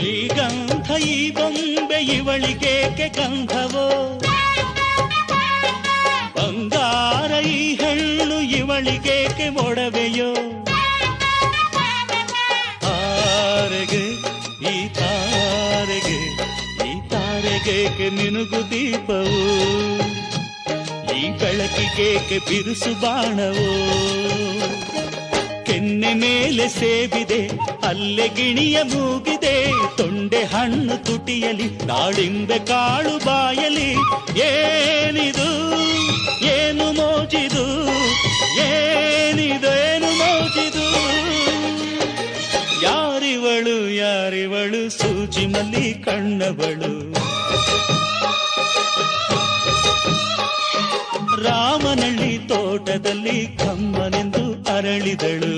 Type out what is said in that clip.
ಶ್ರೀಗಂಧ ಈ ಬೊಂಬೆ ಇವಳಿಗೇಕೆ ಗಂಧವೋ, ಬಂಗಾರ ಈ ಹೆಣ್ಣು ಇವಳಿಗೇಕೆ ಒಡವೆಯೋ. ತಾರೆಗೆ ಈ ತಾರೆಗೆ ಈ ತಾರೆಗೇಕೆ ಮಿನುಗು ದೀಪವು, ಈ ಬೆಳಕಿಗೇಕೆ ಬಿರುಸು ಬಾಣವೋ. ಕೆನ್ನೆ ಮೇಲೆ ಸೇಬಿದೆ ಅಲ್ಲೆ ಗಿಣಿಯ ಮೂಗಿದೆ, ತೊಂಡೆ ಹಣ್ಣು ತುಟಿಯಲಿ ದಾಳಿಂಬೆ ಕಾಳು ಬಾಯಲಿ. ಏನಿದು ಏನು ಮೋಜಿದು, ಏನಿದೇನು ಮೋಜಿದು. ಯಾರಿವಳು ಯಾರಿವಳು ಸೂಜಿ ಮಲ್ಲಿ ಕಣ್ಣವಳು. ರಾಮನಳ್ಳಿ ತೋಟದಲ್ಲಿ ಕಮ್ಮನೆಂದು ಅರಳಿದಳು.